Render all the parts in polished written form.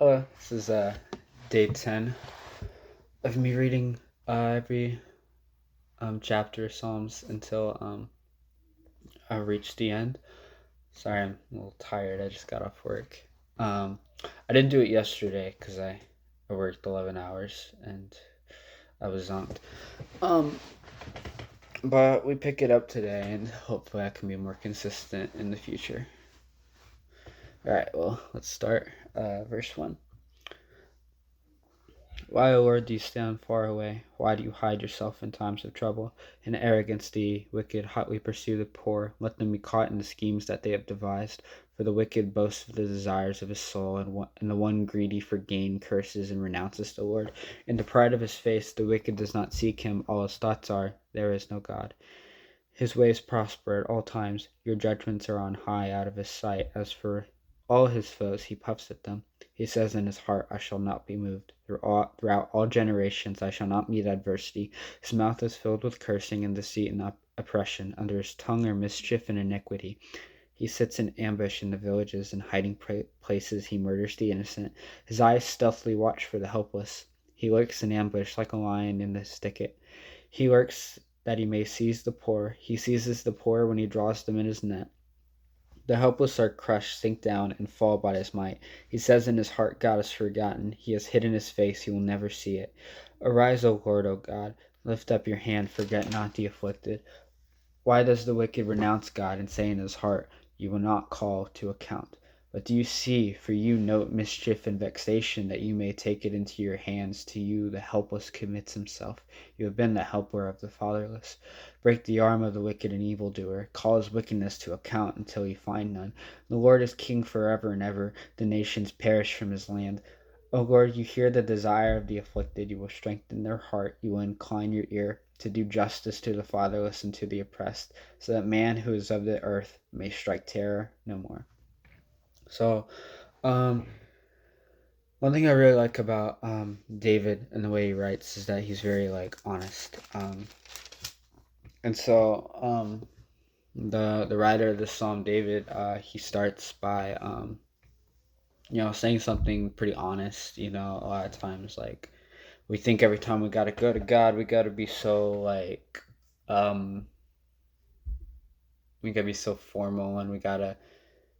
This is day 10 of me reading every chapter of Psalms until I reach the end. Sorry, I'm a little tired. I just got off work. I didn't do it yesterday because I worked 11 hours and I was zonked. Um, but we pick it up today and hopefully I can be more consistent in the future. Alright, well, let's start. Verse 1. Why, O Lord, do you stand far away? Why do you hide yourself in times of trouble? In arrogance the wicked hotly pursue the poor. Let them be caught in the schemes that they have devised. For the wicked boasts of the desires of his soul, and the one greedy for gain curses and renounces the Lord. In the pride of his face the wicked does not seek him. All his thoughts are, there is no God. His ways prosper at all times. Your judgments are on high out of his sight. As for all his foes, he puffs at them. He says in his heart, I shall not be moved. Throughout all generations, I shall not meet adversity. His mouth is filled with cursing and deceit and oppression. Under his tongue are mischief and iniquity. He sits in ambush in the villages, in hiding places he murders the innocent. His eyes stealthily watch for the helpless. He lurks in ambush like a lion in the thicket. He lurks that he may seize the poor. He seizes the poor when he draws them in his net. The helpless are crushed, sink down, and fall by his might. He says in his heart, God is forgotten. He has hidden his face, he will never see it. Arise, O Lord, O God. Lift up your hand, forget not the afflicted. Why does the wicked renounce God and say in his heart, you will not call to account? But do you see, for you note mischief and vexation, that you may take it into your hands? To you the helpless commits himself. You have been the helper of the fatherless. Break the arm of the wicked and evildoer. Call his wickedness to account until you find none. The Lord is king forever and ever. The nations perish from his land. O Lord, you hear the desire of the afflicted. You will strengthen their heart. You will incline your ear to do justice to the fatherless and to the oppressed, so that man who is of the earth may strike terror no more. So, um, one thing I really like about David and the way he writes is that he's very honest. And so the writer of this psalm, David, he starts by saying something pretty honest. A lot of times we think every time we gotta go to God, we gotta be so um, we gotta be so formal and we gotta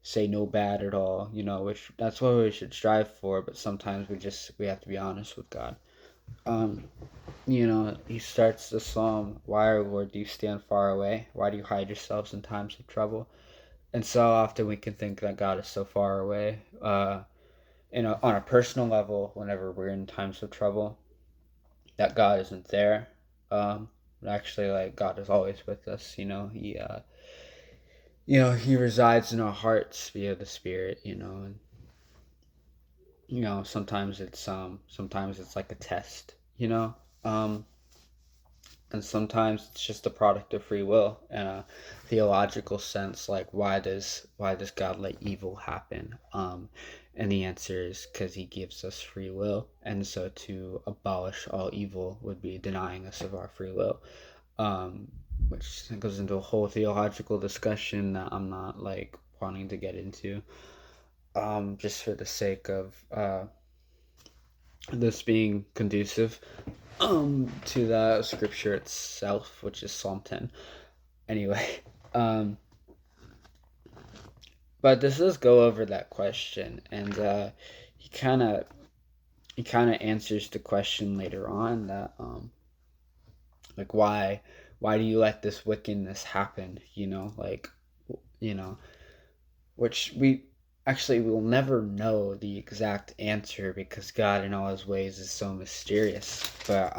say no bad at all, which that's what we should strive for, but sometimes we have to be honest with God. Um, he starts the psalm, why, O Lord, do you stand far away? Why do you hide yourselves in times of trouble? And so often we can think that God is so far away. On a personal level, whenever we're in times of trouble, that God isn't there. Actually, God is always with us. He resides in our hearts via the Spirit. And sometimes it's like a test. Um, and sometimes it's just a product of free will in a theological sense. Like, why does God let evil happen? And the answer is because he gives us free will, and so to abolish all evil would be denying us of our free will, um, which goes into a whole theological discussion that I'm not wanting to get into, just for the sake of this being conducive to the scripture itself, which is Psalm 10. Anyway, but this does go over that question, and he kind of answers the question later on that why do you let this wickedness happen? You know, which we will never know the exact answer because God in all his ways is so mysterious. But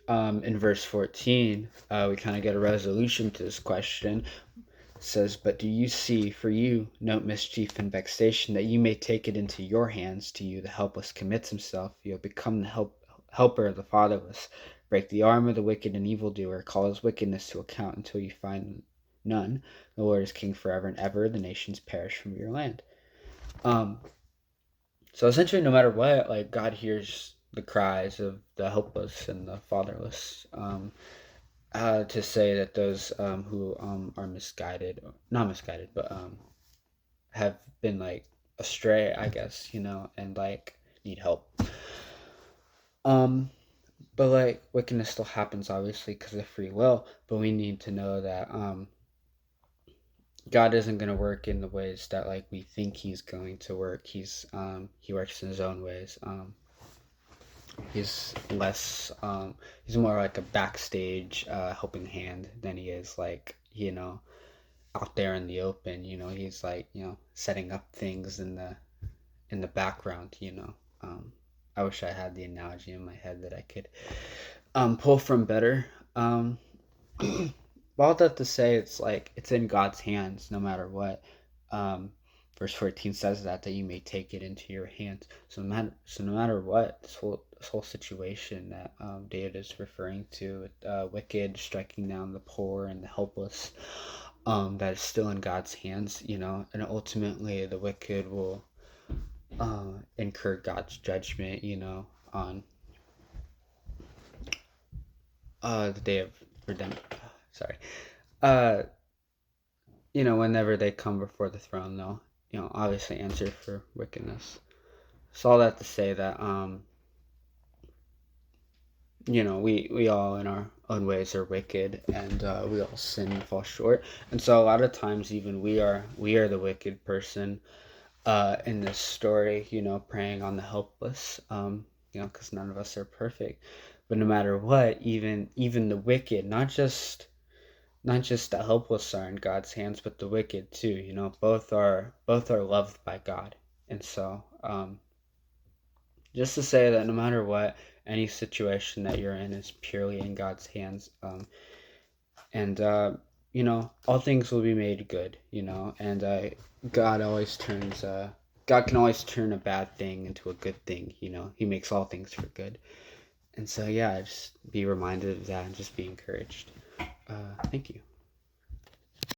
in verse 14, we kind of get a resolution to this question. It says, but do you see, for you note mischief and vexation, that you may take it into your hands? To you the helpless commits himself. You have become the helper of the fatherless. Break the arm of the wicked and evildoer. Call his wickedness to account until you find none. The Lord is king forever and ever. The nations perish from your land. So essentially, no matter what, God hears the cries of the helpless and the fatherless. To say that those who are misguided, not misguided, but have been astray, I guess, and like need help. Um, but like wickedness still happens, obviously, because of free will. But we need to know that God isn't going to work in the ways that like we think He's going to work. He works in His own ways. He's less. He's more like a backstage helping hand than he is like out there in the open. He's like setting up things in the background. I wish I had the analogy in my head that I could pull from better. All that to say, it's like it's in God's hands no matter what. Um, Verse 14 says that you may take it into your hands. No matter what, this whole situation that David is referring to, with wicked striking down the poor and the helpless, that is still in God's hands, and ultimately the wicked will incur God's judgment, on the day of redemption. Sorry. Uh, whenever they come before the throne, they'll, obviously answer for wickedness. So all that to say that, we all in our own ways are wicked, and we all sin and fall short. And so a lot of times, even we are the wicked person in this story, preying on the helpless, because none of us are perfect. But no matter what, even the wicked, not just the helpless are in God's hands, but the wicked too. Both are loved by God, and so just to say that no matter what, any situation that you're in is purely in God's hands, and all things will be made good. And God always turns. God can always turn a bad thing into a good thing. He makes all things for good, and so yeah, just be reminded of that and just be encouraged. Thank you.